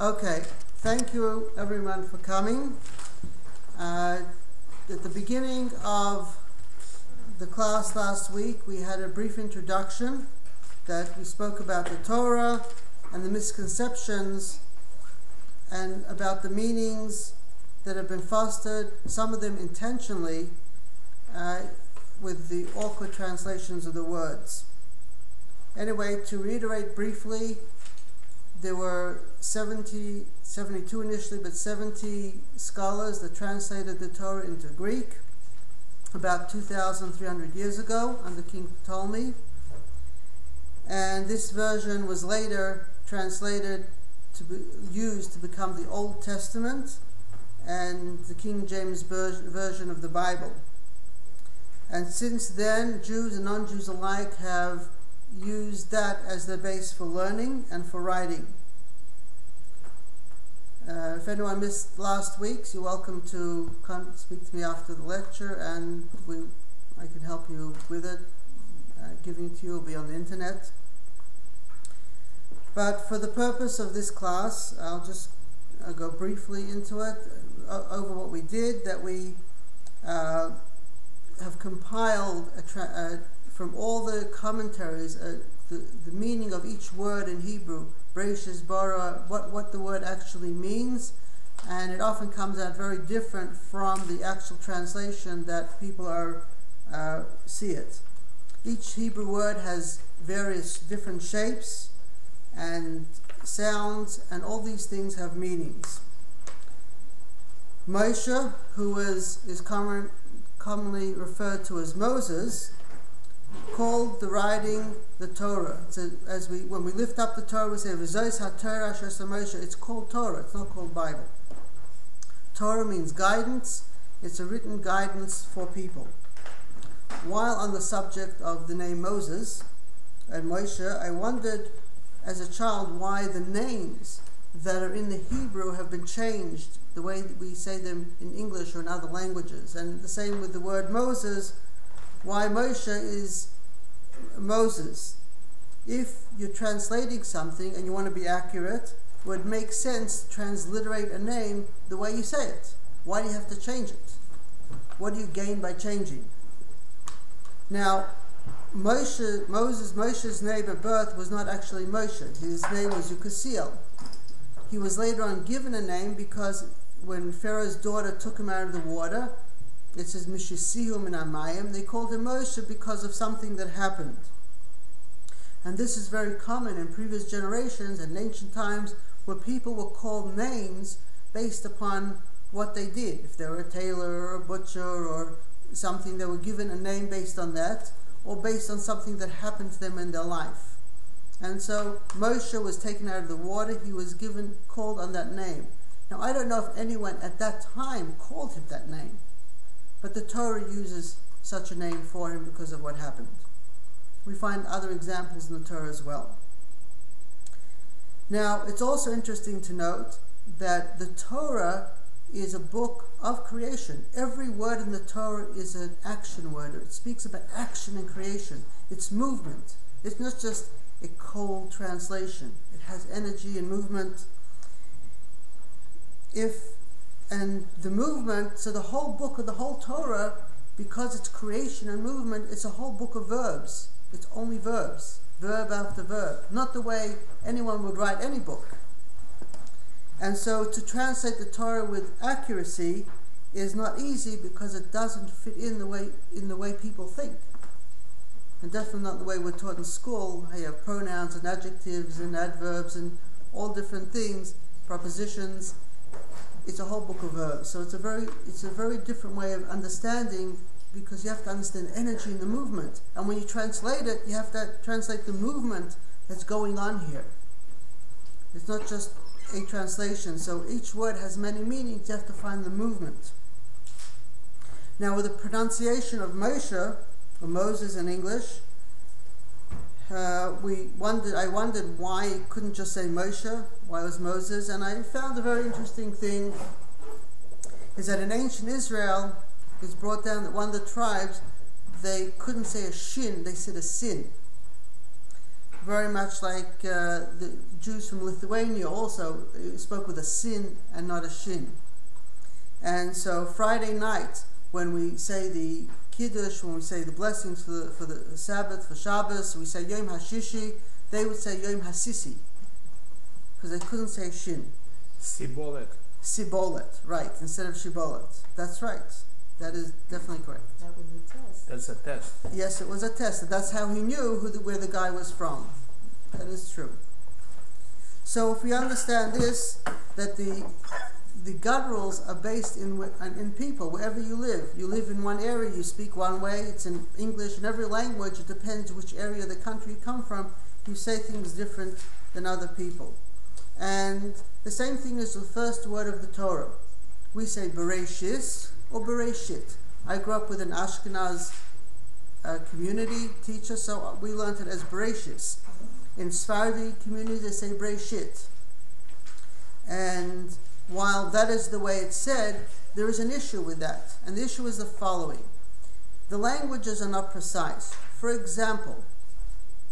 Okay, thank you everyone for coming. At the beginning of the class last week, we had a brief introduction that we spoke about the Torah and the misconceptions and about the meanings that have been fostered, some of them intentionally, with the awkward translations of the words. Anyway, to reiterate briefly, there were 72 initially, but 70 scholars that translated the Torah into Greek about 2,300 years ago under King Ptolemy. And this version was later translated to be used to become the Old Testament and the King James version of the Bible. And since then, Jews and non-Jews alike have used that as their base for learning and for writing. If anyone missed last week's, you're welcome to come speak to me after the lecture, and I can help you with it. Giving it to you will be on the internet. But for the purpose of this class, I'll just go briefly into it, over what we did, that we have compiled from all the commentaries the meaning of each word in Hebrew, Bereshis bara, what the word actually means, and it often comes out very different from the actual translation that people see it. Each Hebrew word has various different shapes and sounds, and all these things have meanings. Moshe, who is commonly referred to as Moses, called the writing the Torah. So when we lift up the Torah, we say V'zois HaTorah Asher Moshe. It's called Torah. It's not called Bible. Torah means guidance. It's a written guidance for people. While on the subject of the name Moses and Moshe, I wondered as a child why the names that are in the Hebrew have been changed the way that we say them in English or in other languages. And the same with the word Moses, why Moshe is Moses. If you're translating something and you want to be accurate, it would make sense to transliterate a name the way you say it. Why do you have to change it? What do you gain by changing? Now, Moshe's name at birth was not actually Moshe. His name was Yukasiel. He was later on given a name because when Pharaoh's daughter took him out of the water, it says Mishisihu min hamayim, they called him Moshe because of something that happened. And this is very common in previous generations and ancient times, where people were called names based upon what they did. If they were a tailor or a butcher or something, they were given a name based on that, or based on something that happened to them in their life. And so Moshe was taken out of the water. He was called on that name. Now, I don't know if anyone at that time called him that name, but the Torah uses such a name for him because of what happened. We find other examples in the Torah as well. Now, it's also interesting to note that the Torah is a book of creation. Every word in the Torah is an action word. It speaks about action and creation. It's movement. It's not just a cold translation. It has energy and movement. And the movement, so the whole book of the whole Torah, because it's creation and movement, it's a whole book of verbs. It's only verbs, verb after verb, not the way anyone would write any book. And so to translate the Torah with accuracy is not easy because it doesn't fit in the way people think. And definitely not the way we're taught in school. You have pronouns and adjectives and adverbs and all different things, prepositions. It's a whole book of verbs. So it's a very different way of understanding, because you have to understand energy and the movement. And when you translate it, you have to translate the movement that's going on here. It's not just a translation. So each word has many meanings. You have to find the movement. Now, with the pronunciation of Moshe, or Moses in English, I wondered why it couldn't just say Moshe, why it was Moses, and I found a very interesting thing, is that in ancient Israel, it's brought down that one of the tribes, they couldn't say a shin, they said a sin. very much like the Jews from Lithuania also spoke with a sin and not a shin. And so Friday night, when we say the Kiddush, when we say the blessings for the Sabbath, for Shabbos, we say Yom HaShishi, they would say Yom HaSisi, because they couldn't say shin. Sibolet. Sibolet, right, instead of Shibolet. That's right. That is definitely correct. That was a test. That's a test. Yes, it was a test. That's how he knew where the guy was from. That is true. So if we understand this, that the gutturals are based in people, wherever you live. You live in one area, you speak one way, it's in English. In every language, it depends which area of the country you come from, you say things different than other people. And the same thing is the first word of the Torah. We say Bereshis or Bereshit. I grew up with an Ashkenaz community teacher, so we learned it as Bereshis. In Sephardi community, they say Bereshit. And while that is the way it's said, there is an issue with that. And the issue is the following. The languages are not precise. For example,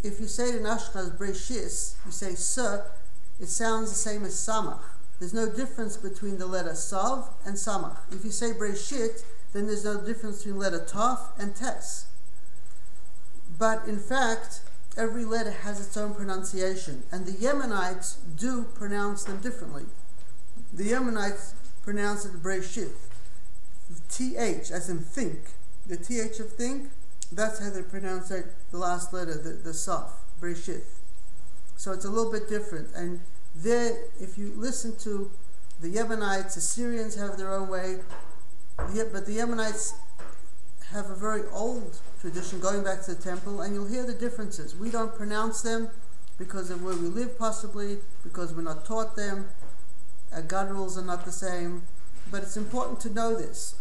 if you say it in Ashkenaz Bereshis, you say Sir, it sounds the same as Samach. There's no difference between the letter Sav and Samach. If you say Bereshit, then there's no difference between letter Taf and Tes. But in fact, every letter has its own pronunciation, and the Yemenites do pronounce them differently. The Yemenites pronounce it Bereshit. The TH, as in think, the TH of think, that's how they pronounce it, the last letter, the Saf, Bereshit. So it's a little bit different. And there, if you listen to the Yemenites, Assyrians have their own way, but the Yemenites have a very old tradition going back to the temple, and you'll hear the differences. We don't pronounce them because of where we live, possibly, because we're not taught them. Our gutturals are not the same, but it's important to know this.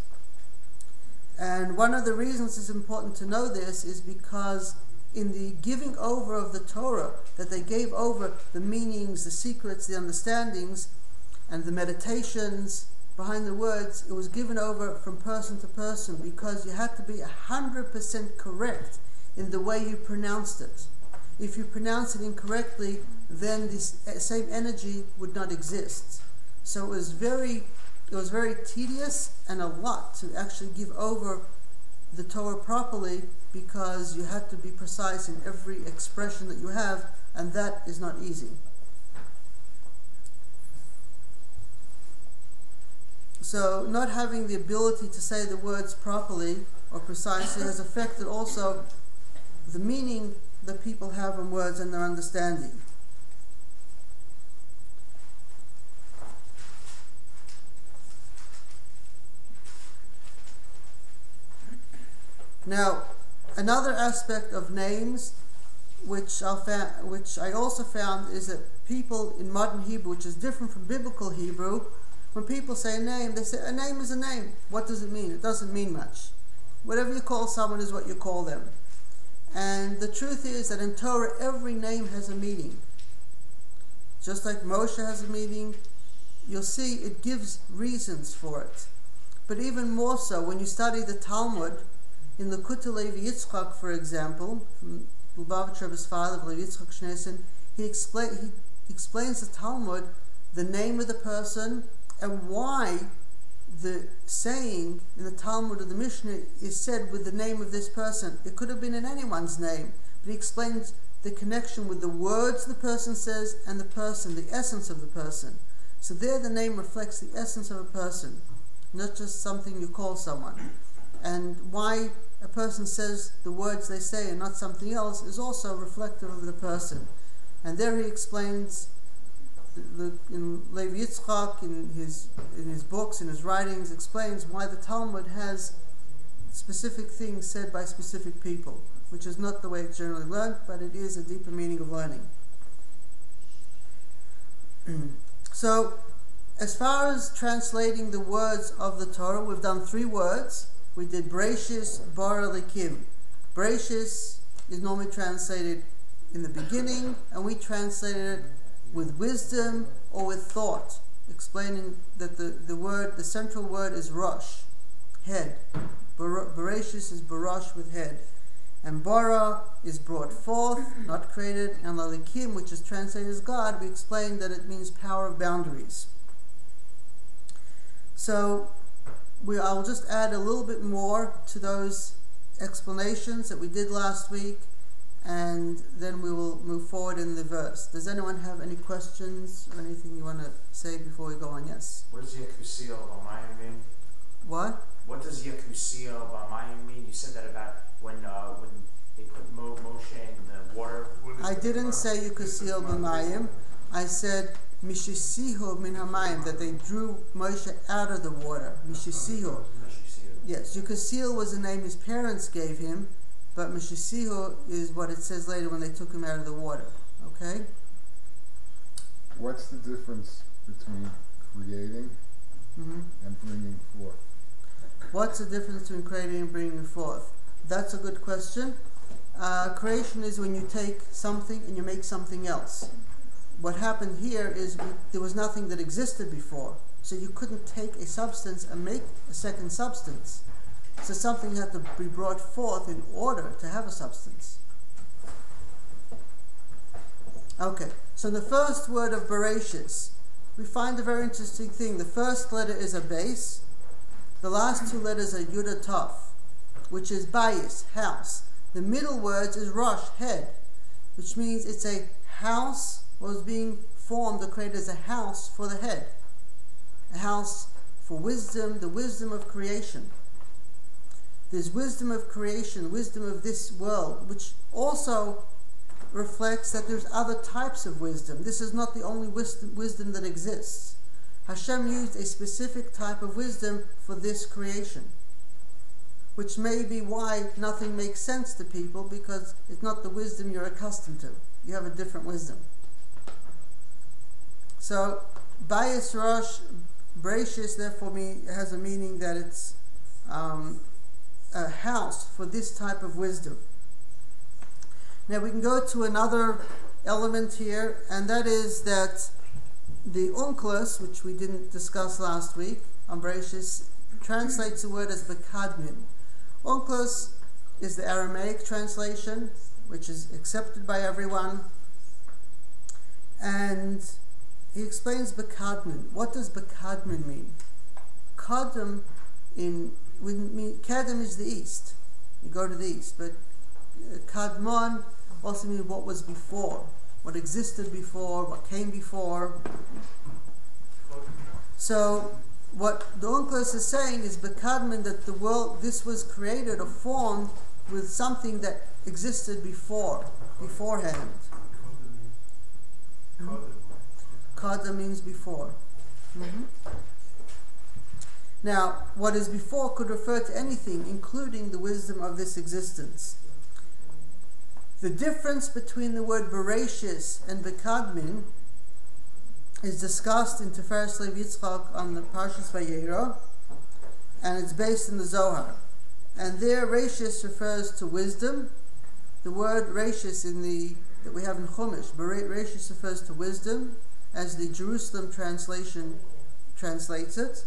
And one of the reasons it's important to know this is because in the giving over of the Torah, that they gave over the meanings, the secrets, the understandings, and the meditations behind the words, it was given over from person to person because you had to be 100% correct in the way you pronounced it. If you pronounce it incorrectly, then this same energy would not exist. So it was very tedious and a lot to actually give over the Torah properly, because you had to be precise in every expression that you have, and that is not easy. So not having the ability to say the words properly or precisely has affected also the meaning that people have in words and their understanding. Now, another aspect of names, which I also found, is that people in modern Hebrew, which is different from biblical Hebrew, when people say a name, they say a name is a name. What does it mean? It doesn't mean much. Whatever you call someone is what you call them. And the truth is that in Torah, every name has a meaning. Just like Moshe has a meaning, you'll see it gives reasons for it. But even more so, when you study the Talmud, in the Likutei Levi Yitzchak, for example, from Lubavitch Rebbe's father, Levi Yitzchak Shneisen, he explains the Talmud, the name of the person, and why the saying in the Talmud or the Mishnah is said with the name of this person. It could have been in anyone's name, but he explains the connection with the words the person says and the person, the essence of the person. So there the name reflects the essence of a person, not just something you call someone. And why a person says the words they say and not something else is also reflective of the person. And there he explains, in Levi Yitzchak, in his books, in his writings, explains why the Talmud has specific things said by specific people, which is not the way it's generally learned, but it is a deeper meaning of learning. So, as far as translating the words of the Torah, we've done 3 words. We did Bereshis, Bara, Likim. Bereshis is normally translated in the beginning, and we translated it with wisdom or with thought, explaining that the central word is Rosh, head. Bereshis is Barash with head. And bara is brought forth, not created, and lalikim, which is translated as God, we explained that it means power of boundaries. So I'll just add a little bit more to those explanations that we did last week, and then we will move forward in the verse. Does anyone have any questions or anything you want to say before we go on? Yes? What does Yakusio B'mayim mean? What? What does Yakusio B'mayim mean? You said that about when they put Moshe in the water. I didn't say Yakusio B'mayim. I said Mishisihu min hamayim, that they drew Moshe out of the water. Mishisihu. Yes, Yukasil was the name his parents gave him, but Mishisihu is what it says later when they took him out of the water. Okay? What's the difference between creating and bringing forth? What's the difference between creating and bringing forth? That's a good question. Creation is when you take something and you make something else. What happened here is there was nothing that existed before. So you couldn't take a substance and make a second substance. So something had to be brought forth in order to have a substance. Okay, so the first word of Bereshis, we find a very interesting thing. The first letter is a base. The last two letters are Yud Tov, which is bayis, house. The middle words is Rosh, head, which means it's a house was being formed or created as a house for the head. A house for wisdom, the wisdom of creation. There's wisdom of creation, wisdom of this world, which also reflects that there's other types of wisdom. This is not the only wisdom that exists. Hashem used a specific type of wisdom for this creation, which may be why nothing makes sense to people, because it's not the wisdom you're accustomed to. You have a different wisdom. So, Bayis Rosh Bereshis therefore has a meaning that it's a house for this type of wisdom. Now we can go to another element here, and that is that the Unclus, which we didn't discuss last week on Bereshis, translates the word as Bekadmin. Unclus is the Aramaic translation, which is accepted by everyone, and he explains Bekadmin. What does Bekadmin mean? Kadam Kadam is the east. You go to the east, but Kadmon also means what was before, what existed before, what came before. So what the Unclus is saying is Bekadmin, that the world, this was created or formed with something that existed beforehand. Kada means before. Now, what is before could refer to anything, including the wisdom of this existence. The difference between the word Bereshis and Bekadmin is discussed in Tiferes Lev Yitzchak on the Parshas Vayera, and it's based in the Zohar. And there, Reshis refers to wisdom. The word Reshis that we have in Chumash, Reshis refers to wisdom, as the Jerusalem translation translates it.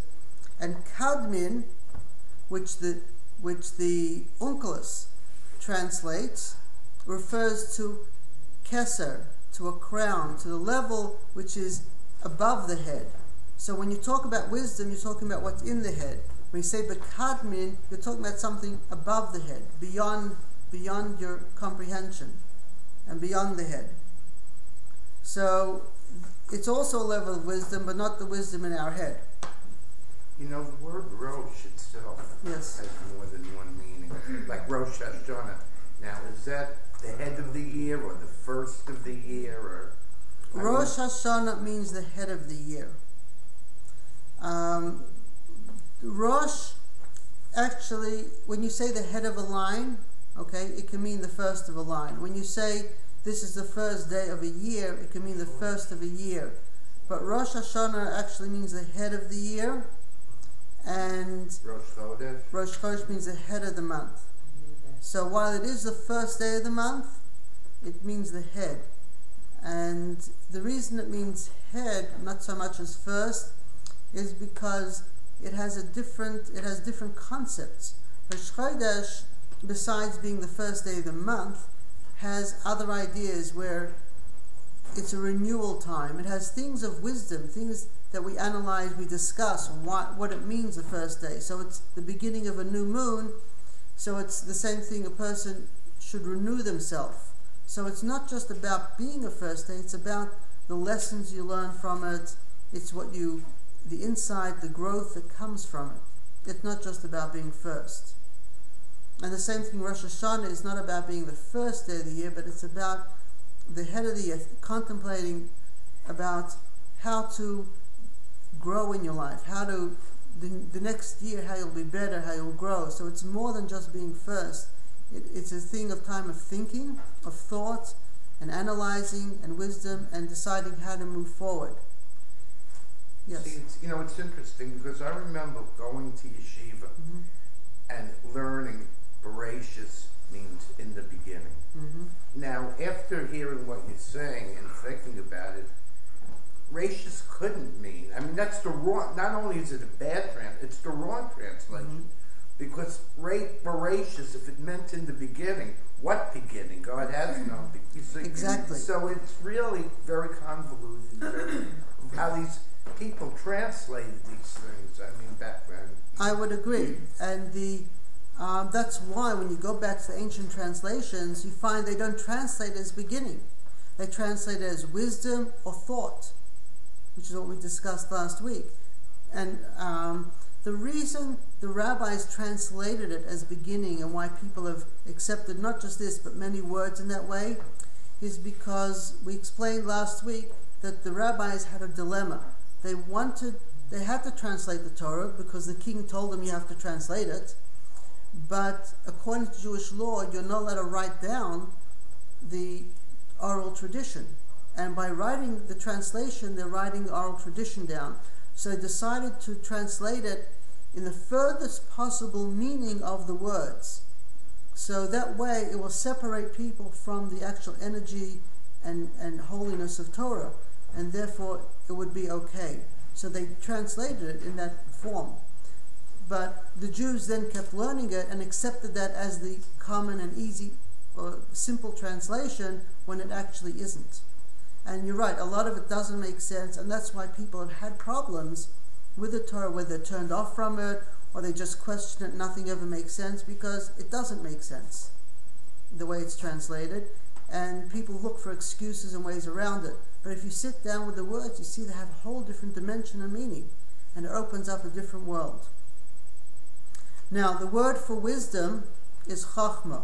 And Kadmin, which the Unclus translates, refers to Keser, to a crown, to the level which is above the head. So when you talk about wisdom, you're talking about what's in the head. When you say Bekadmin, you're talking about something above the head, beyond your comprehension, and beyond the head. So it's also a level of wisdom, but not the wisdom in our head. You know, the word Rosh itself has more than one meaning. Like Rosh Hashanah. Now, is that the head of the year or the first of the year? Or Rosh Hashanah means the head of the year. Rosh, actually, when you say the head of a line, okay, it can mean the first of a line. When you say this is the first day of a year, it can mean the first of a year. But Rosh Hashanah actually means the head of the year, and Rosh Chodesh means the head of the month. So while it is the first day of the month, it means the head. And the reason it means head, not so much as first, is because it has different concepts. Rosh Chodesh besides being the first day of the month, has other ideas where it's a renewal time. It has things of wisdom, things that we analyze, we discuss what it means the first day. So it's the beginning of a new moon, so it's the same thing, a person should renew themselves. So it's not just about being a first day, it's about the lessons you learn from it, it's the insight, the growth that comes from it. It's not just about being first. And the same thing, Rosh Hashanah is not about being the first day of the year, but it's about the head of the year, contemplating about how to grow in your life, how to, the next year, how you'll be better, how you'll grow. So it's more than just being first. It's a thing of time of thinking, of thought, and analyzing, and wisdom, and deciding how to move forward. Yes. See, it's interesting because I remember going to yeshiva and learning Bereshis means in the beginning. Now, after hearing what you're saying and thinking about it, Bereshis couldn't mean. I mean, that's the wrong. Not only is it a bad it's the wrong translation. Because Bereshis, if it meant in the beginning, what beginning? God has no beginning. Exactly. So it's really very convoluted how these people translated these things. I mean, back then. I would agree, and that's why when you go back to the ancient translations, you find they don't translate as beginning. They translate it as wisdom or thought, which is what we discussed last week. And the reason the rabbis translated it as beginning and why people have accepted not just this but many words in that way is because we explained last week that the rabbis had a dilemma. They had to translate the Torah because the king told them you have to translate it, but according to Jewish law you're not allowed to write down the oral tradition, and by writing the translation they're writing the oral tradition down. So they decided to translate it in the furthest possible meaning of the words. So that way it will separate people from the actual energy and holiness of Torah, and therefore it would be okay. So they translated it in that form. But the Jews then kept learning it and accepted that as the common and easy or simple translation when it actually isn't. And you're right, a lot of it doesn't make sense, and that's why people have had problems with the Torah, whether they're turned off from it or they just question it, nothing ever makes sense, because it doesn't make sense the way it's translated, and people look for excuses and ways around it. But if you sit down with the words, you see they have a whole different dimension and meaning, and it opens up a different world. Now, the word for wisdom is chachma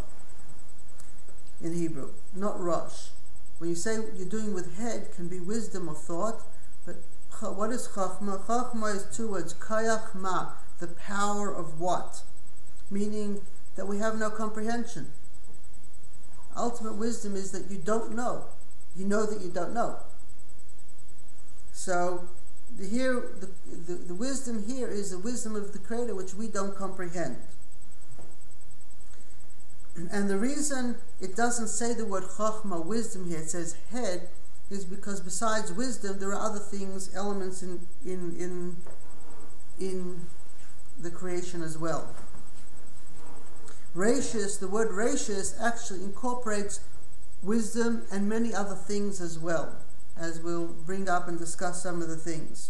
in Hebrew, not rosh. When you say you're doing with head, can be wisdom or thought, but what is chachma? Chachma is two words, kayach ma, the power of what? Meaning that we have no comprehension. Ultimate wisdom is that you don't know. You know that you don't know. So the wisdom here is the wisdom of the Creator, which we don't comprehend. And the reason it doesn't say the word chachma, wisdom here, it says head, is because besides wisdom there are other things, elements in the creation as well. Rashis, the word rashis actually incorporates wisdom and many other things as well, as we'll bring up and discuss some of the things.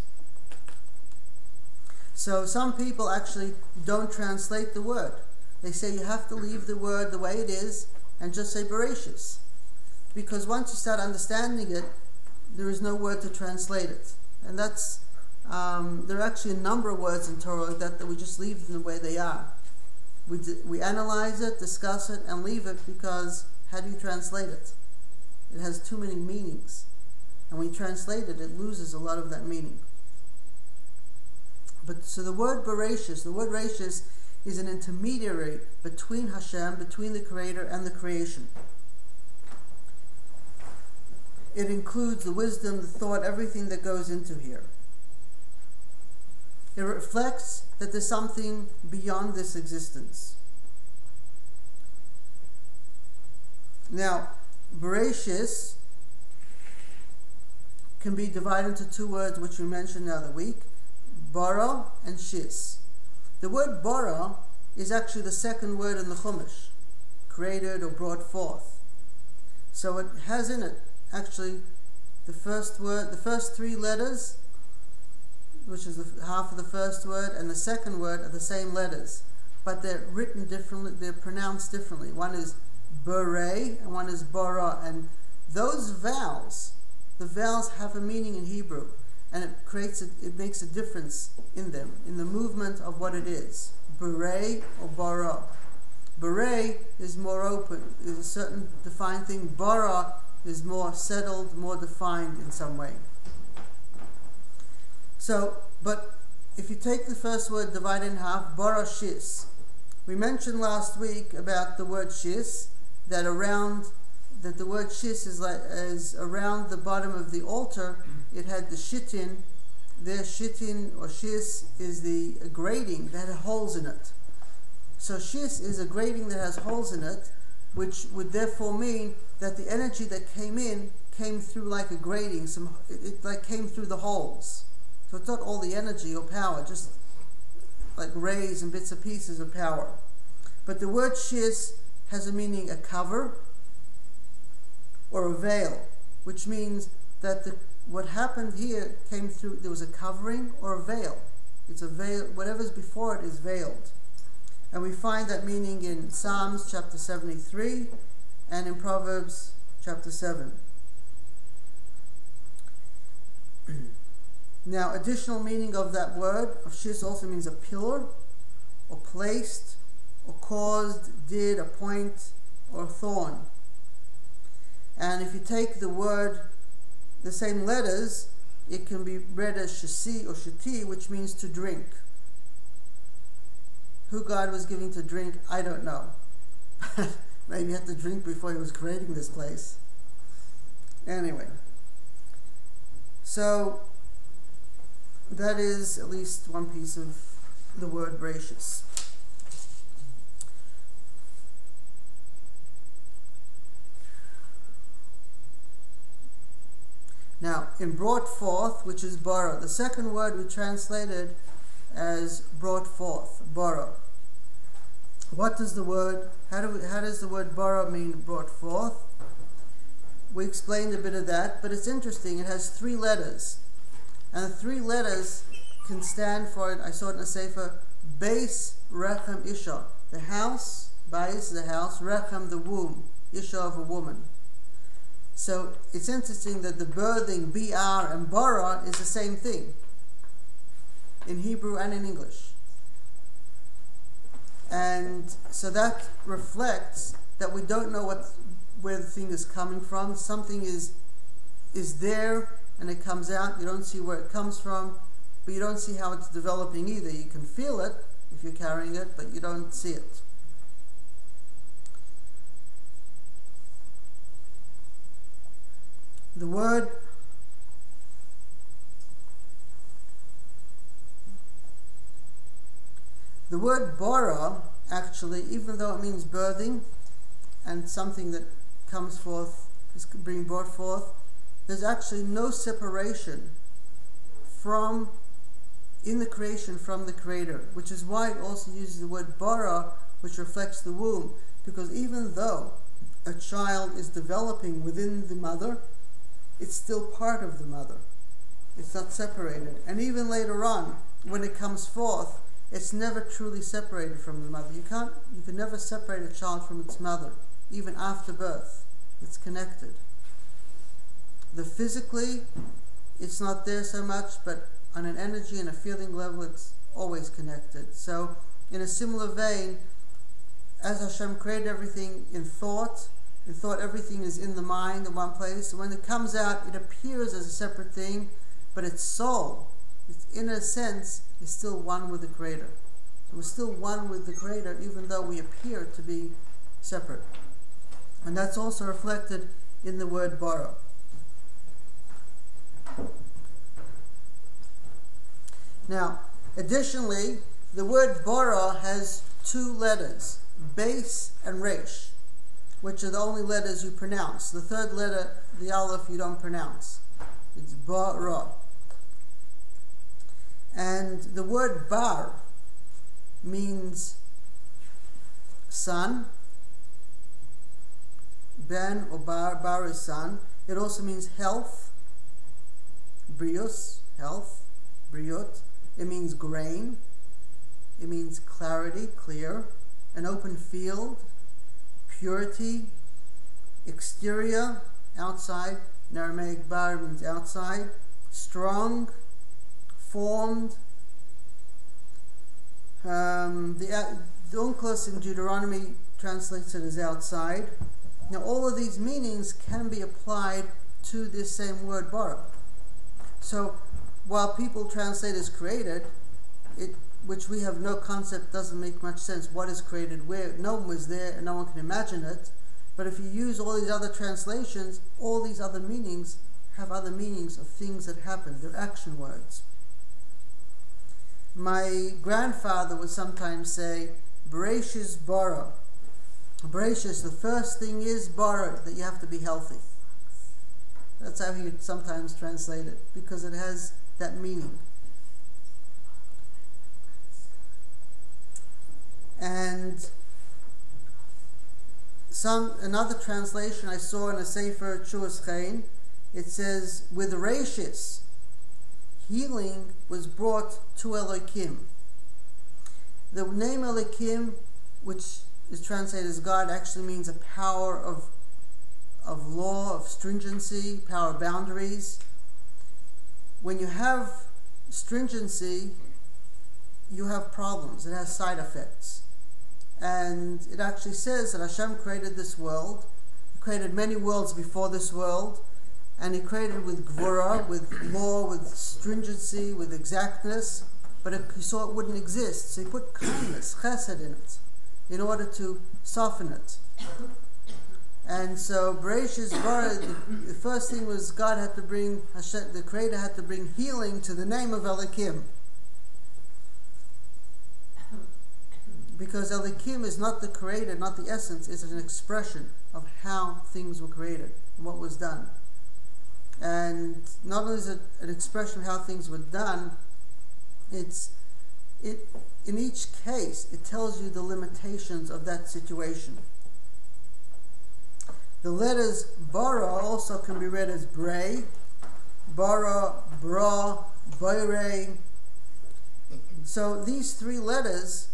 So some people actually don't translate the word. They say you have to leave the word the way it is and just say Bereshis. Because once you start understanding it, there is no word to translate it. And that's, there are actually a number of words in Torah that we just leave them the way they are. We analyze it, discuss it, and leave it, because how do you translate it? It has too many meanings. And when you translate it, it loses a lot of that meaning. But so the word Bereshis is an intermediary between Hashem, between the Creator and the creation. It includes the wisdom, the thought, everything that goes into here. It reflects that there's something beyond this existence. Now, Bereshis can be divided into two words which we mentioned the other week, bara and shis. The word bara is actually the second word in the Chumash. created or brought forth. So it has in it actually the first word, the first three letters, which is half of the first word, and the second word are the same letters, but they're written differently, they're pronounced differently. One is bere and one is bara, and those vowels, the vowels have a meaning in Hebrew, and it makes a difference in them, in the movement of what it is. Bere or bara. Bere is more open, is a certain defined thing. Bara is more settled, more defined in some way. So, but if you take the first word, divide it in half, bara shis. We mentioned last week about the word shis, that the word shis is around the bottom of the altar. It had the shittin. Their shittin or shis is the grating that had holes in it. So shis is a grating that has holes in it, which would therefore mean that the energy that came through like a grating. It like came through the holes. So it's not all the energy or power, just like rays and bits and pieces of power. But the word shis has a meaning, a cover or a veil, which means that what happened here came through, there was a covering or a veil. It's a veil, whatever's before it is veiled. And we find that meaning in Psalms chapter 73 and in Proverbs chapter 7. Now, additional meaning of that word, of shis, also means a pillar, or placed, or caused, did, a point, or thorn. And if you take the word, the same letters, it can be read as shasi or shati, which means to drink. Who God was giving to drink, I don't know. Maybe he had to drink before he was creating this place. Anyway. So, that is at least one piece of the word gracious. Now, in brought forth, which is borrow, the second word we translated as brought forth, borrow. What does the word, how does the word borrow mean brought forth? We explained a bit of that, but it's interesting. It has three letters. And the three letters can stand for, I saw it in a sefer, Beis Rechem Isha. The house, Beis, the house, Rechem, the womb, Isha of a woman. So it's interesting that the birthing, BR and bara, is the same thing in Hebrew and in English. And so that reflects that we don't know where the thing is coming from. Something is there and it comes out. You don't see where it comes from, but you don't see how it's developing either. You can feel it if you're carrying it, but you don't see it. The word bara, actually, even though it means birthing and something that comes forth, is being brought forth, there's actually no separation in the creation from the Creator, which is why it also uses the word bara, which reflects the womb, because even though a child is developing within the mother, it's still part of the mother. It's not separated. And even later on, when it comes forth, it's never truly separated from the mother. You can never separate a child from its mother, even after birth. It's connected. Physically, it's not there so much, but on an energy and a feeling level, it's always connected. So, in a similar vein, as Hashem created everything in thought everything is in the mind in one place. So when it comes out, it appears as a separate thing, but its soul, its inner sense, is still one with the Creator. So we're still one with the Creator, even though we appear to be separate. And that's also reflected in the word borrow. Now, additionally, the word borrow has two letters, base and resh, which are the only letters you pronounce. The third letter, the aleph, you don't pronounce. It's bara. And the word bar means son, ben or bar is son. It also means health, brios, health, briot. It means grain. It means clarity, clear, an open field, purity, exterior, outside. In Aramaic, bar means outside, strong, formed. The Unclus in Deuteronomy translates it as outside. Now all of these meanings can be applied to this same word bara. So while people translate as created, which we have no concept, doesn't make much sense. What is created where? No one was there and no one can imagine it. But if you use all these other translations, all these other meanings have other meanings of things that happened. They're action words. My grandfather would sometimes say, Bereshis bara. Bereshis, the first thing is bara, that you have to be healthy. That's how he would sometimes translate it, because it has that meaning. And another translation I saw in a Sefer Tzuras Chaim, it says, with Rashis, healing was brought to Elohim. The name Elohim, which is translated as God, actually means a power of law, of stringency, power of boundaries. When you have stringency, you have problems. It has side effects. And it actually says that Hashem created this world. He created many worlds before this world. And He created with gvura, with law, with stringency, with exactness. But He saw it wouldn't exist. So He put kindness, chesed in it, in order to soften it. And so Bereshis bara, the first thing was God had to bring, Hashem, the Creator had to bring healing to the name of Elohim. Because Elohim is not the creator, not the essence, it's an expression of how things were created, and what was done. And not only is it an expression of how things were done, in each case, it tells you the limitations of that situation. The letters bara also can be read as bray, bara, bra, boire. So these three letters,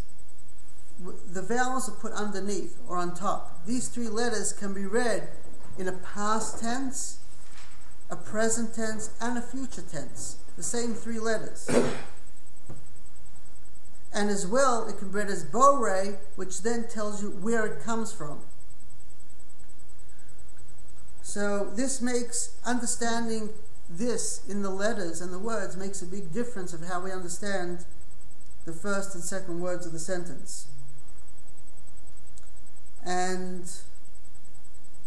the vowels are put underneath or on top. These three letters can be read in a past tense, a present tense, and a future tense. The same three letters. And as well, it can be read as bore, which then tells you where it comes from. So this makes understanding this in the letters and the words makes a big difference of how we understand the first and second words of the sentence. And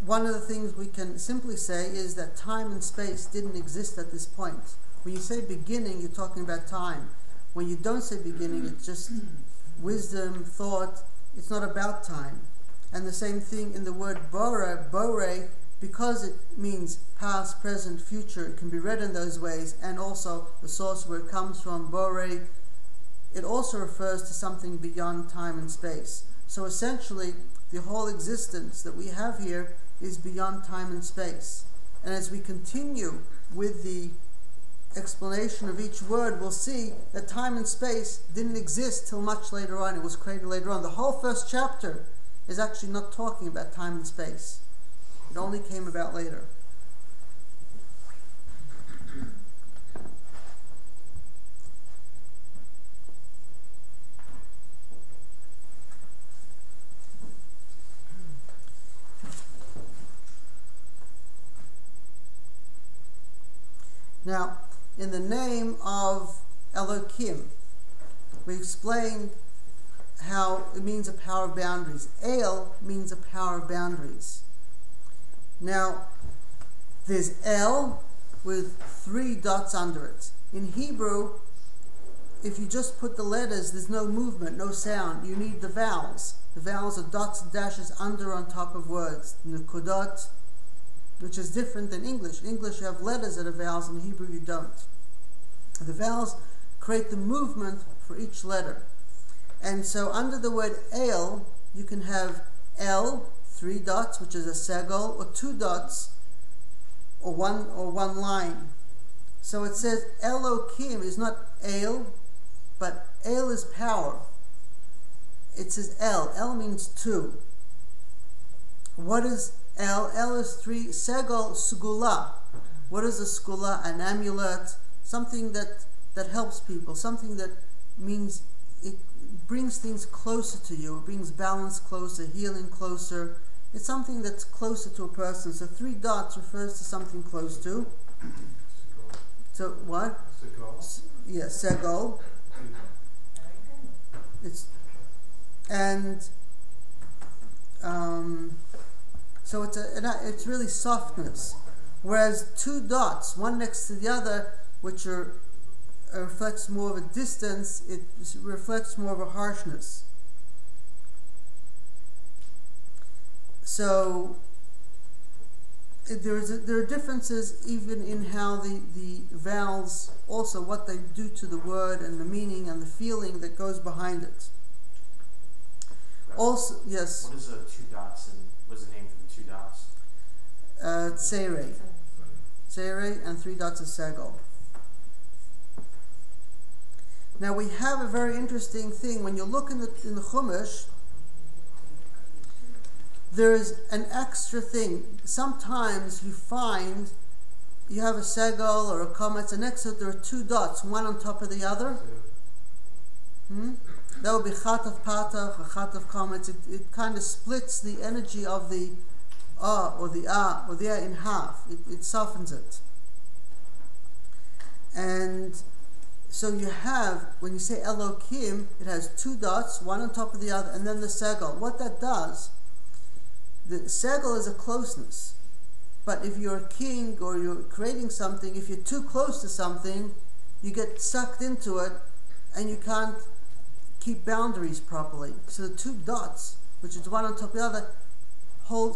one of the things we can simply say is that time and space didn't exist at this point. When you say beginning, you're talking about time. When you don't say beginning, it's just wisdom, thought. It's not about time. And the same thing in the word bore, because it means past, present, future, it can be read in those ways, and also the source where it comes from, bore, it also refers to something beyond time and space. So essentially, the whole existence that we have here is beyond time and space. And as we continue with the explanation of each word, we'll see that time and space didn't exist till much later on. It was created later on. The whole first chapter is actually not talking about time and space. It only came about later. Now, in the name of Elohim, we explained how it means a power of boundaries. El means a power of boundaries. Now, there's El with 3 dots under it. In Hebrew, if you just put the letters, there's no movement, no sound. You need the vowels. The vowels are dots and dashes under on top of words. Nukodot, which is different than English. In English, you have letters that are vowels. In Hebrew, you don't. The vowels create the movement for each letter. And so under the word El, you can have El, 3 dots, which is a segel, or 2 dots, or one line. So it says Elokim is not El, but El is power. It says El. El means 2. What is El? El is 3. Segel, Sugula. What is a Sugula? An amulet. Something that helps people. Something that means it brings things closer to you. It brings balance closer, healing closer. It's something that's closer to a person. So 3 dots refers to something close to. So what? Segol. Yeah, Segol. So it's really softness. Whereas 2 dots, one next to the other, which reflects more of a distance, it reflects more of a harshness. So there are differences even in how the vowels, also what they do to the word and the meaning and the feeling that goes behind it. Also, yes. What is the 2 dots and what's the name for the 2 dots? Tseirei. Tseirei and 3 dots is Segel. Now we have a very interesting thing. When you look in the Chumash, there is an extra thing. Sometimes you find you have a segel or a kometz, and next to it there are 2 dots, one on top of the other. That would be chatav patach, a chatav kometz. It kind of splits the energy of the or the in half. It softens it. And so you have, when you say Elokim, it has 2 dots, one on top of the other, and then the segel. What that does, the segel is a closeness. But if you're a king or you're creating something, if you're too close to something, you get sucked into it and you can't keep boundaries properly. So the 2 dots, which is one on top of the other,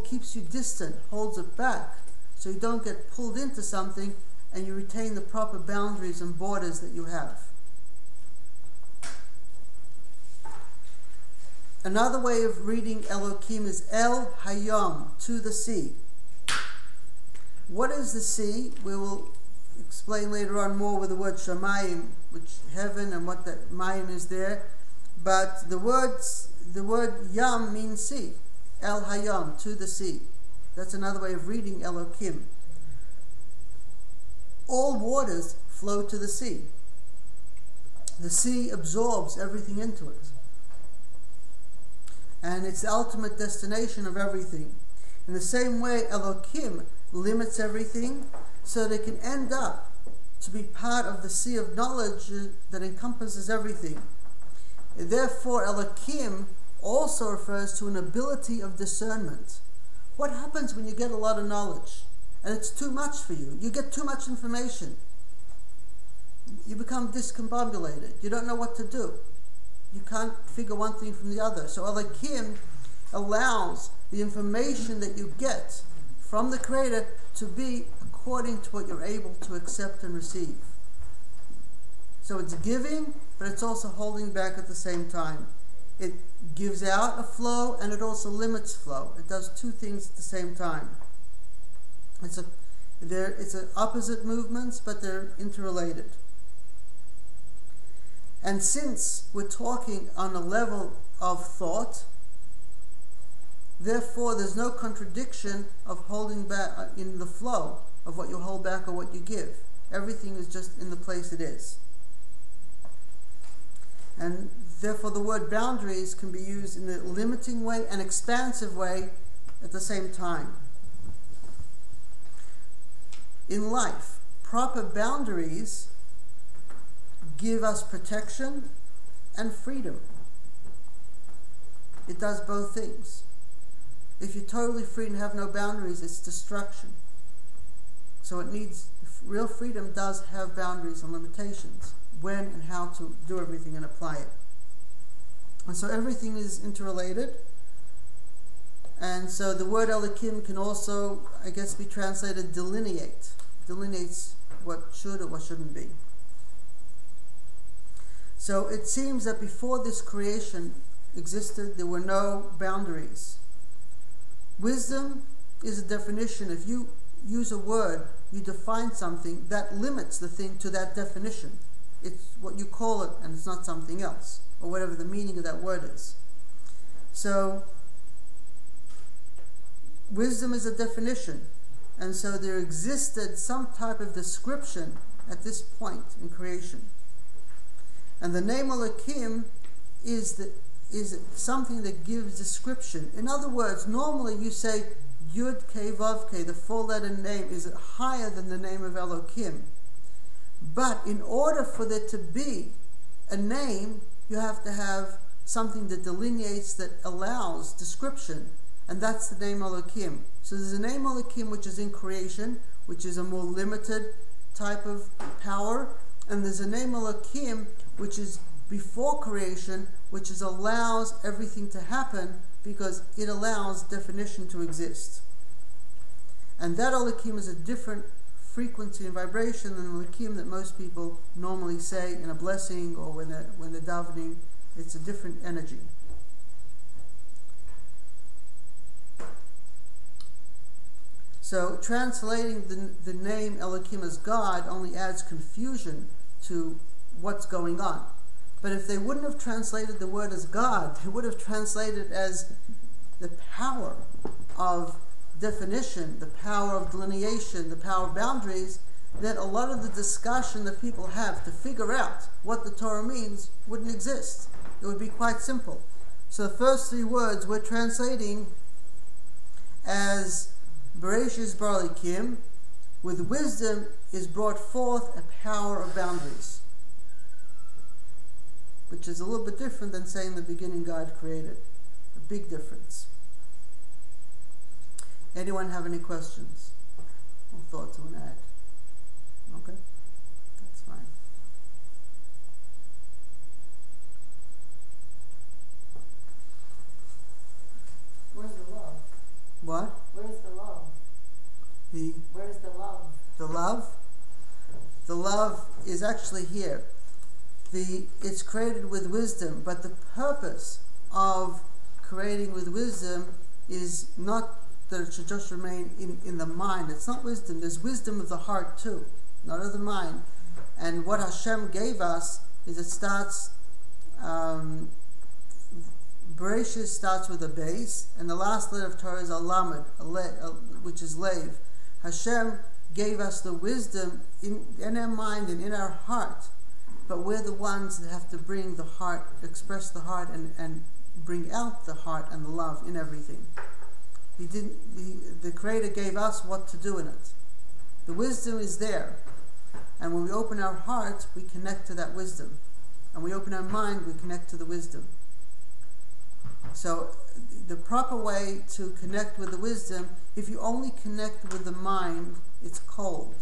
keeps you distant, holds it back, so you don't get pulled into something and you retain the proper boundaries and borders that you have. Another way of reading Elokim is El Hayom, to the sea. What is the sea? We will explain later on more with the word Shamayim, which heaven, and what that Mayim is there. But the word Yam means sea. El Hayom, to the sea. That's another way of reading Elokim. All waters flow to the sea. The sea absorbs everything into it. And it's the ultimate destination of everything. In the same way, Elokim limits everything so that it can end up to be part of the sea of knowledge that encompasses everything. And therefore, Elokim also refers to an ability of discernment. What happens when you get a lot of knowledge and it's too much for you? You get too much information. You become discombobulated. You don't know what to do. You can't figure one thing from the other. So Elokim allows the information that you get from the Creator to be according to what you're able to accept and receive. So it's giving, but it's also holding back at the same time. It gives out a flow and it also limits flow. It does 2 things at the same time. It's opposite movements, but they're interrelated. And since we're talking on a level of thought, therefore there's no contradiction of holding back in the flow of what you hold back or what you give. Everything is just in the place it is. And therefore the word boundaries can be used in a limiting way and expansive way at the same time. In life, proper boundaries give us protection and freedom. It does both things. If you're totally free and have no boundaries, it's destruction. So real freedom does have boundaries and limitations, when and how to do everything and apply it. And so everything is interrelated. And so the word Elokim can also, I guess, be translated delineate. Delineates what should or what shouldn't be. So it seems that before this creation existed, there were no boundaries. Wisdom is a definition. If you use a word, you define something, that limits the thing to that definition. It's what you call it, and it's not something else, or whatever the meaning of that word is. So, wisdom is a definition, and so there existed some type of description at this point in creation. And the name Elohim is something that gives description. In other words, normally you say Yud Kei Vav Kei, the four-letter name, is higher than the name of Elohim. But in order for there to be a name, you have to have something that delineates, that allows description, and that's the name Elohim. So there's a name Elohim which is in creation, which is a more limited type of power, and there's a name Elohim which is before creation, which allows everything to happen because it allows definition to exist. And that Elohim is a different frequency and vibration than the Elohim that most people normally say in a blessing or when they're davening. It's a different energy. So translating the name Elohim as God only adds confusion to what's going on. But if they wouldn't have translated the word as God, they would have translated it as the power of definition, the power of delineation, the power of boundaries, then a lot of the discussion that people have to figure out what the Torah means wouldn't exist. It would be quite simple. So the first three words we're translating as Bereshis Bara Elohim, with wisdom is brought forth a power of boundaries, which is a little bit different than saying the beginning God created. A big difference. Anyone have any questions or thoughts I want to add? Okay, that's fine. Where's the love? What? Where's the love? Where's the love? The love? The love is actually here. It's created with wisdom, but the purpose of creating with wisdom is not that it should just remain in the mind. It's not wisdom. There's wisdom of the heart too, not of the mind. And what Hashem gave us is it starts, Bereshis starts with a base, and the last letter of Torah is a lamed, which is lev. Hashem gave us the wisdom in our mind and in our heart, but we're the ones that have to bring the heart, express the heart, and bring out the heart and the love in everything. The Creator gave us what to do in it. The wisdom is there, and when we open our hearts, we connect to that wisdom, and we open our mind, we connect to the wisdom. So the proper way to connect with the wisdom, if you only connect with the mind, it's cold,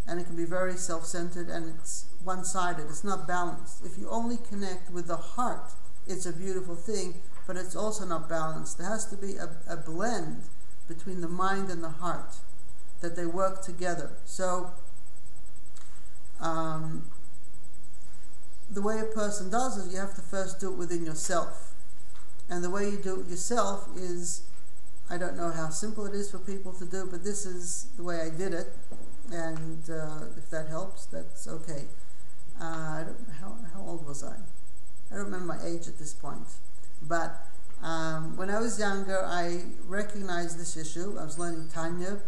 and it can be very self-centered, and it's one-sided. It's not balanced. If you only connect with the heart, it's a beautiful thing, but it's also not balanced. There has to be a blend between the mind and the heart, that they work together. So the way a person does is you have to first do it within yourself. And the way you do it yourself is, I don't know how simple it is for people to do, but this is the way I did it. And if that helps, that's okay. I don't know, how old was I? I don't remember my age at this point. But when I was younger, I recognized this issue. I was learning Tanya,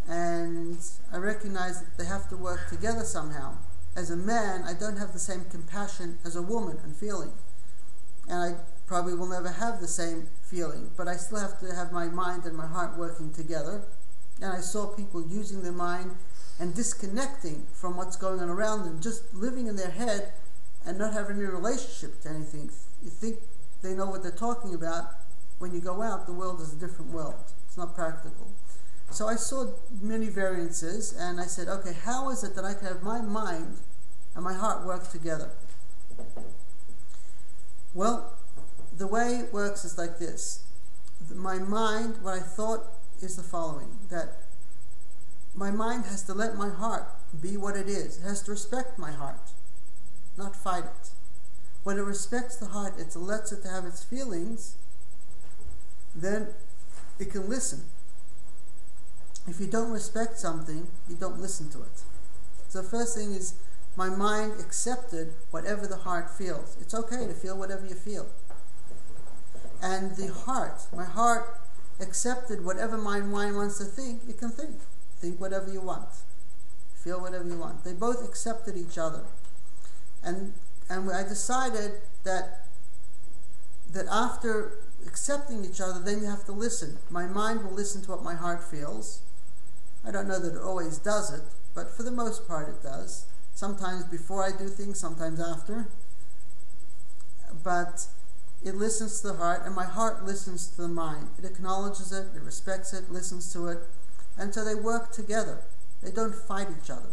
and I recognized that they have to work together somehow. As a man, I don't have the same compassion as a woman and feeling. And I probably will never have the same feeling, but I still have to have my mind and my heart working together. And I saw people using their mind and disconnecting from what's going on around them, just living in their head and not having any relationship to anything. You think they know what they're talking about. When you go out, the world is a different world. It's not practical. So I saw many variances, and I said, okay, how is it that I can have my mind and my heart work together? Well, the way it works is like this. My mind, what I thought is the following, that my mind has to let my heart be what it is. It has to respect my heart, not fight it. When it respects the heart, it lets it to have its feelings, then it can listen. If you don't respect something, you don't listen to it. So the first thing is, my mind accepted whatever the heart feels. It's okay to feel whatever you feel. And the heart, my heart accepted whatever my mind wants to think, it can think. Think whatever you want. Feel whatever you want. They both accepted each other. And I decided that after accepting each other, then you have to listen. My mind will listen to what my heart feels. I don't know that it always does it, but for the most part it does. Sometimes before I do things, sometimes after. But it listens to the heart, and my heart listens to the mind. It acknowledges it, it respects it, listens to it, and so they work together. They don't fight each other.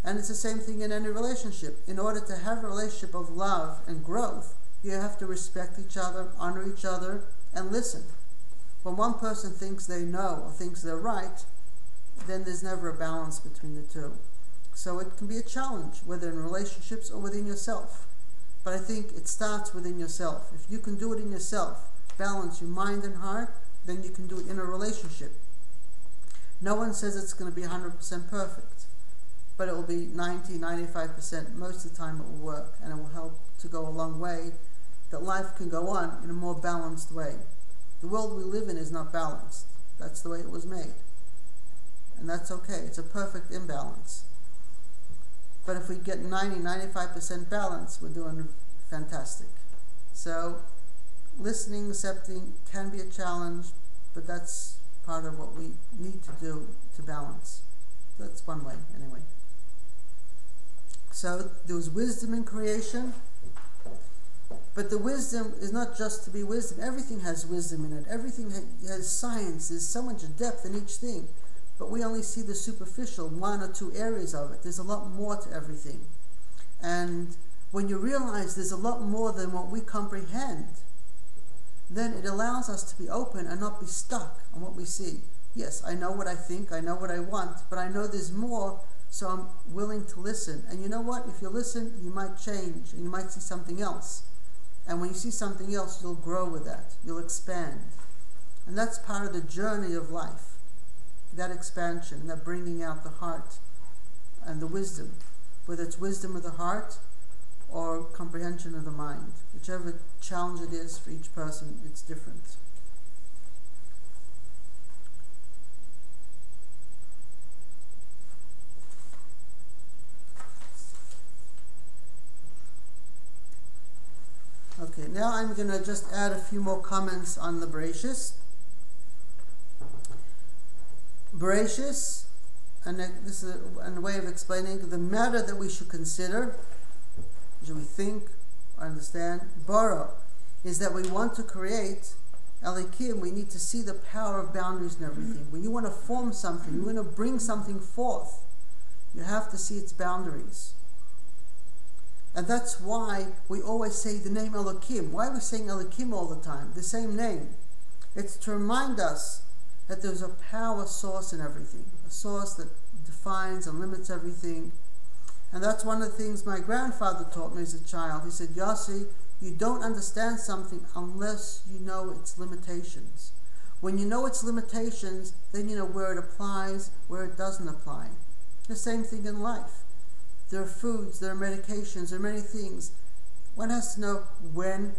And it's the same thing in any relationship. In order to have a relationship of love and growth, you have to respect each other, honor each other, and listen. When one person thinks they know or thinks they're right, then there's never a balance between the two. So it can be a challenge, whether in relationships or within yourself. But I think it starts within yourself. If you can do it in yourself, balance your mind and heart, then you can do it in a relationship. No one says it's going to be 100% perfect, but it will be 90, 95%. Most of the time it will work, and it will help to go a long way, that life can go on in a more balanced way. The world we live in is not balanced. That's the way it was made. And that's okay. It's a perfect imbalance. But if we get 90, 95% balance, we're doing fantastic. So listening, accepting can be a challenge, but that's part of what we need to do to balance. That's one way, anyway. So there was wisdom in creation, but the wisdom is not just to be wisdom. Everything has wisdom in it. Everything has science. There's so much depth in each thing. But we only see the superficial, one or two areas of it. There's a lot more to everything. And when you realize there's a lot more than what we comprehend, then it allows us to be open and not be stuck on what we see. Yes, I know what I think, I know what I want, but I know there's more, so I'm willing to listen. And you know what? If you listen, you might change, and you might see something else. And when you see something else, you'll grow with that. You'll expand. And that's part of the journey of life. That expansion, that bringing out the heart and the wisdom, whether it's wisdom of the heart or comprehension of the mind. Whichever challenge it is for each person, it's different. Okay, now I'm going to just add a few more comments on the Bereshis. Bereshis, and this is a way of explaining the matter that we should consider, should we think or understand. Bara is that we want to create Elikim. We need to see the power of boundaries and everything. When you want to form something, you want to bring something forth, you have to see its boundaries. And that's why we always say the name Elokim. Why are we saying Elokim all the time? The same name. It's to remind us that there's a power source in everything, a source that defines and limits everything. And that's one of the things my grandfather taught me as a child. He said, Yossi, you don't understand something unless you know its limitations. When you know its limitations, then you know where it applies, where it doesn't apply. The same thing in life. There are foods, there are medications, there are many things. One has to know when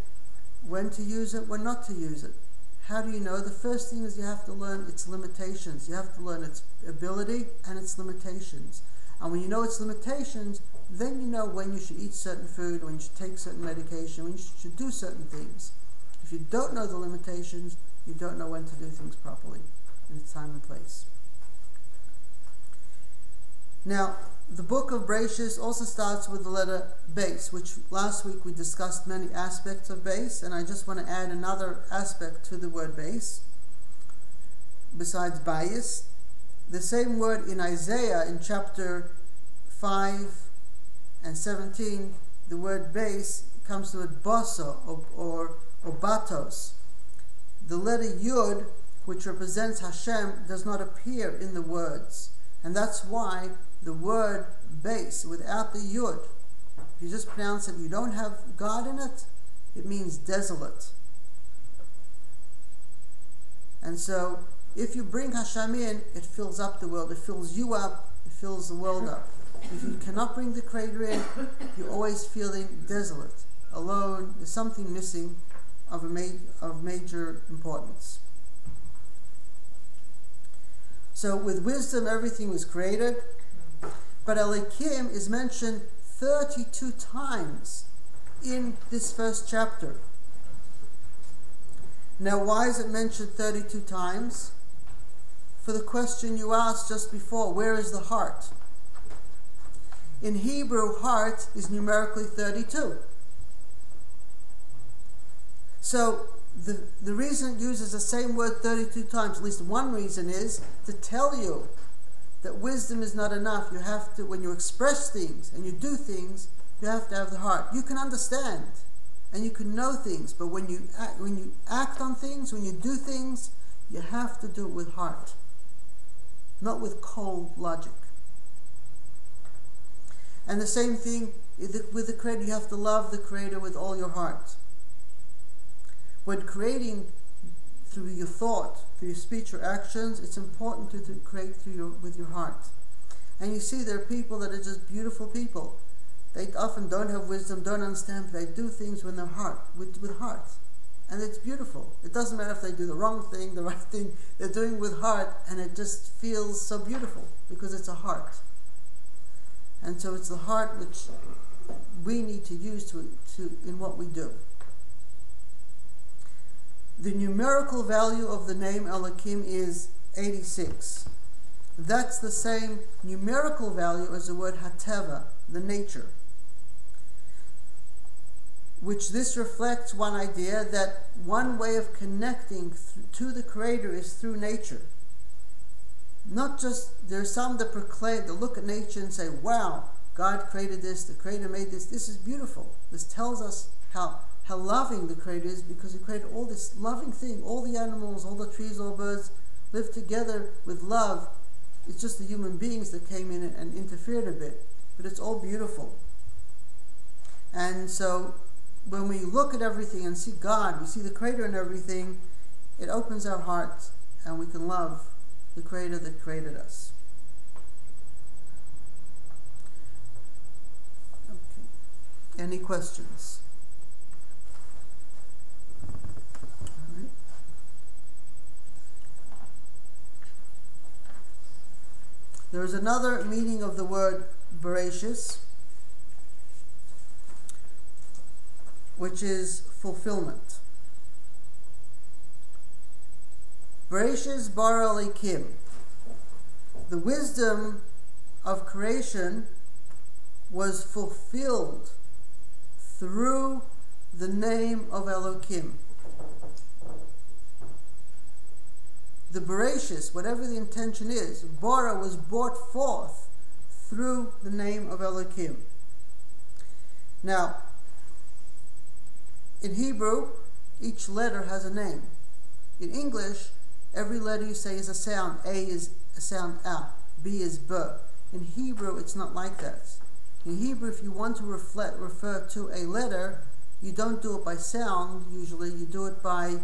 to use it, when not to use it. How do you know? The first thing is you have to learn its limitations. You have to learn its ability and its limitations. And when you know its limitations, then you know when you should eat certain food, when you should take certain medication, when you should do certain things. If you don't know the limitations, you don't know when to do things properly in its time and place. Now, the book of Bereshis also starts with the letter Beis, which last week we discussed many aspects of Beis, and I just want to add another aspect to the word Beis, besides Bayis. The same word in Isaiah in chapter 5 and 17, the word Beis comes to the word Boso or Batos. The letter Yud, which represents Hashem, does not appear in the words. And that's why the word Beis, without the Yud, if you just pronounce it, you don't have God in it, it means desolate. And so, if you bring Hashem in, it fills up the world. It fills you up. It fills the world up. If you cannot bring the Creator in, you're always feeling desolate, alone. There's something missing of major importance. So with wisdom, everything was created. But Elokim is mentioned 32 times in this first chapter. Now, why is it mentioned 32 times? For the question you asked just before, where is the heart? In Hebrew, heart is numerically 32. So the reason it uses the same word 32 times, at least one reason, is to tell you that wisdom is not enough. You have to, when you express things and you do things, you have to have the heart. You can understand and you can know things, but when you act on things, when you do things, you have to do it with heart, not with cold logic. And the same thing with the Creator. You have to love the Creator with all your heart. When creating through your thought, through your speech or actions, it's important to create with your heart. And you see there are people that are just beautiful people. They often don't have wisdom, don't understand, but they do things with their heart, with heart. And it's beautiful. It doesn't matter if they do the wrong thing, the right thing, they're doing with heart, and it just feels so beautiful because it's a heart. And so it's the heart which we need to use in what we do. The numerical value of the name Elokim is 86. That's the same numerical value as the word Hateva, the nature. Which this reflects one idea that one way of connecting to the Creator is through nature. Not just, there's some that proclaim, that look at nature and say, wow, God created this, the Creator made this, this is beautiful. This tells us how loving the Creator is, because He created all this loving thing, all the animals, all the trees, all birds live together with love. It's just the human beings that came in and interfered a bit, but it's all beautiful. And so when we look at everything and see God, we see the Creator in everything, it opens our hearts and we can love the Creator that created us. Okay. Any questions? There is another meaning of the word Bereshis, which is fulfillment. Bereshis bara Elokim. The wisdom of creation was fulfilled through the name of Elokim. The Bereshis, whatever the intention is, bara was brought forth through the name of Elokim. Now, in Hebrew, each letter has a name. In English, every letter you say is a sound. A is a sound A. B is B. In Hebrew, it's not like that. In Hebrew, if you want to refer to a letter, you don't do it by sound, usually. You do it by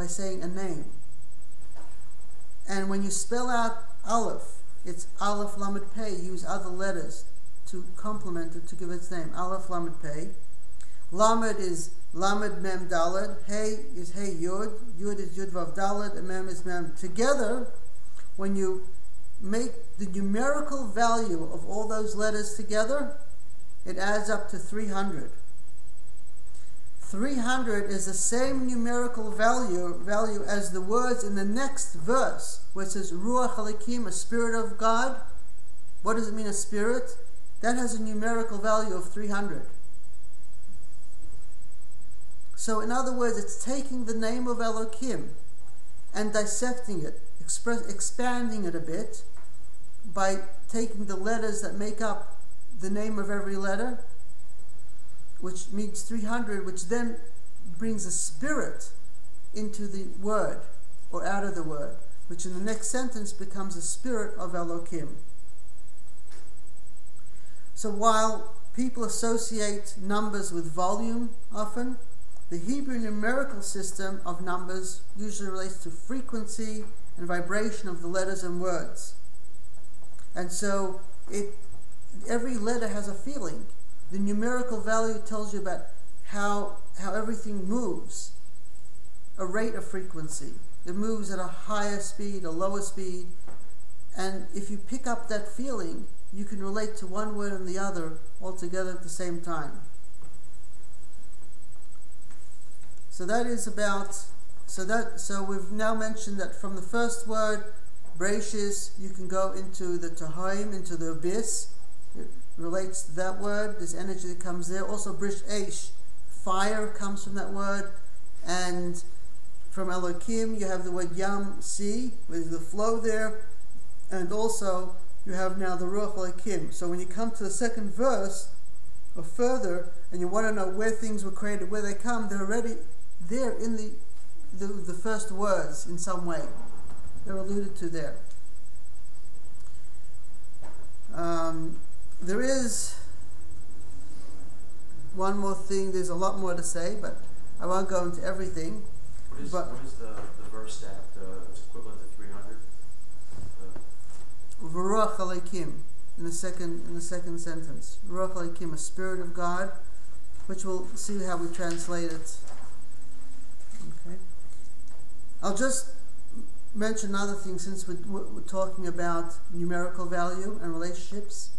saying a name. And when you spell out Aleph, it's Aleph Lamed Pei. Use other letters to complement it, to give its name. Aleph Lamed Pei. Lamed is Lamed Mem Daled. Hey is Hey Yud. Yud is Yud Vav Daled. And Mem is Mem. Together, when you make the numerical value of all those letters together, it adds up to 300. 300 is the same numerical value as the words in the next verse, where it says Ruach Elokim, a spirit of God. What does it mean, a spirit? That has a numerical value of 300. So in other words, it's taking the name of Elokim and dissecting it, expanding it a bit by taking the letters that make up the name of every letter, which means 300, which then brings a spirit into the word, or out of the word, which in the next sentence becomes a spirit of Elokim. So while people associate numbers with volume often, The Hebrew numerical system of numbers usually relates to frequency and vibration of the letters and words. And so every letter has a feeling. The numerical value tells you about how everything moves, a rate of frequency. It moves at a higher speed, a lower speed. And if you pick up that feeling, you can relate to one word and the other all together at the same time. So we've now mentioned that from the first word, Bereshis, you can go into the Tahaim, into the abyss. It relates to that word. There's energy that comes there. Also, Brish Eish, fire comes from that word. And from Elohim, you have the word Yam, sea, with the flow there. And also, you have now the Ruach Elohim. So when you come to the second verse, or further, and you want to know where things were created, where they come, they're already there in the first words in some way. They're alluded to there. There is one more thing. There's a lot more to say, but I won't go into everything. What is the verse that is equivalent to 300? V'ruach Elohim in the second sentence. V'ruach Elohim, a spirit of God, which we'll see how we translate it. Okay. I'll just mention another thing since we're talking about numerical value and relationships.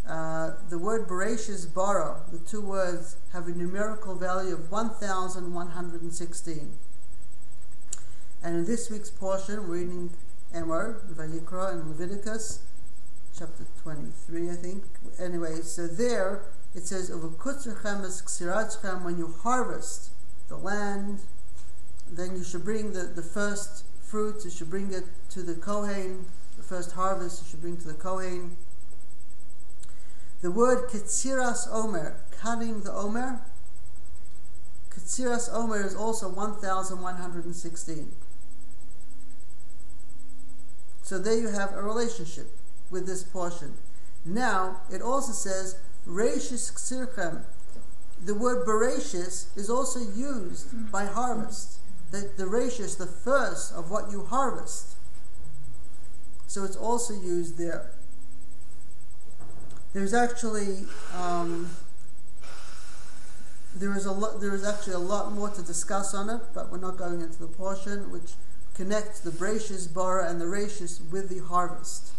The word Bereshis bara, the two words, have a numerical value of 1,116. And in this week's portion, we're reading Emor, Vayikra, and Leviticus, chapter 23, I think. Anyway, so there it says, when you harvest the land, then you should bring the first fruits, you should bring it to the Kohen. The first harvest you should bring to the Kohen. The word Ketziras Omer, cutting the Omer, Ketziras Omer is also 1,116. So there you have a relationship with this portion. Now, it also says, Reishis Ksirchem. The word Bereshis is also used by harvest. The Reishis, the first of what you harvest. So it's also used there. There's actually there is actually a lot more to discuss on it, but we're not going into the portion which connects the Bereshis bara and the Reishis with the harvest,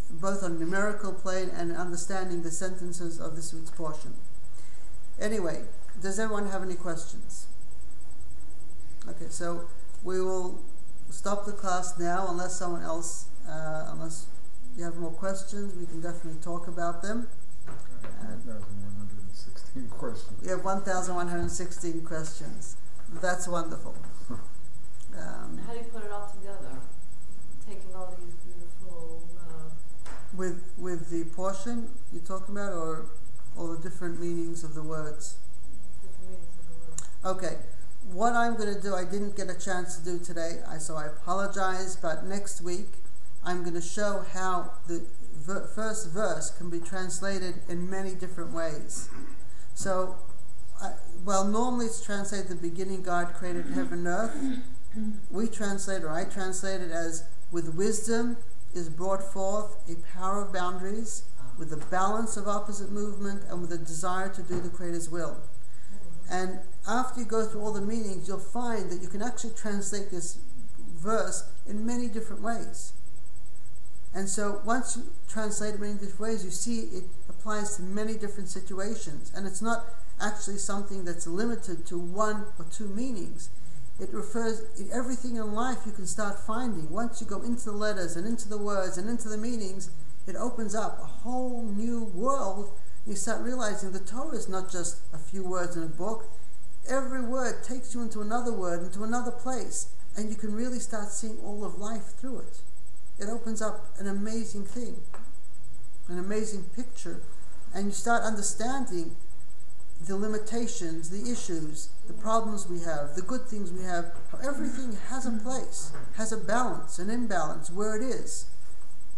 both on numerical plane and understanding the sentences of this week's portion. Anyway, does anyone have any questions? Okay, so we will stop the class now unless someone else, unless you have more questions, we can definitely talk about them. 1,116 questions. We have 1,116 questions. That's wonderful. How do you put it all together? Taking all these beautiful... With the portion you're talking about, or all the different meanings of the words? Different meanings of the words. Okay. What I'm going to do, I didn't get a chance to do today, so I apologize, but next week I'm going to show how the first verse can be translated in many different ways. So, normally it's translated the beginning God created heaven and earth. I translate it as, with wisdom is brought forth a power of boundaries, with a balance of opposite movement, and with a desire to do the Creator's will. And after you go through all the meanings, you'll find that you can actually translate this verse in many different ways. And so once you translate it in many different ways, you see it applies to many different situations. And it's not actually something that's limited to one or two meanings. It refers in everything in life you can start finding. Once you go into the letters and into the words and into the meanings, it opens up a whole new world. You start realizing the Torah is not just a few words in a book. Every word takes you into another word, into another place, and you can really start seeing all of life through it. It opens up an amazing thing, an amazing picture, and you start understanding the limitations, the issues, the problems we have, the good things we have, how everything has a place, has a balance, an imbalance, where it is.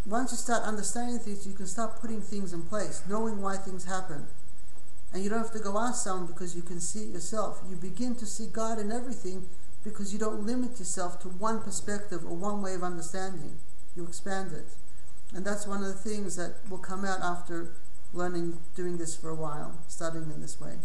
Once you start understanding things, you can start putting things in place, knowing why things happen. And you don't have to go ask someone because you can see it yourself. You begin to see God in everything because you don't limit yourself to one perspective or one way of understanding. You expand it. And that's one of the things that will come out after learning, doing this for a while, studying in this way.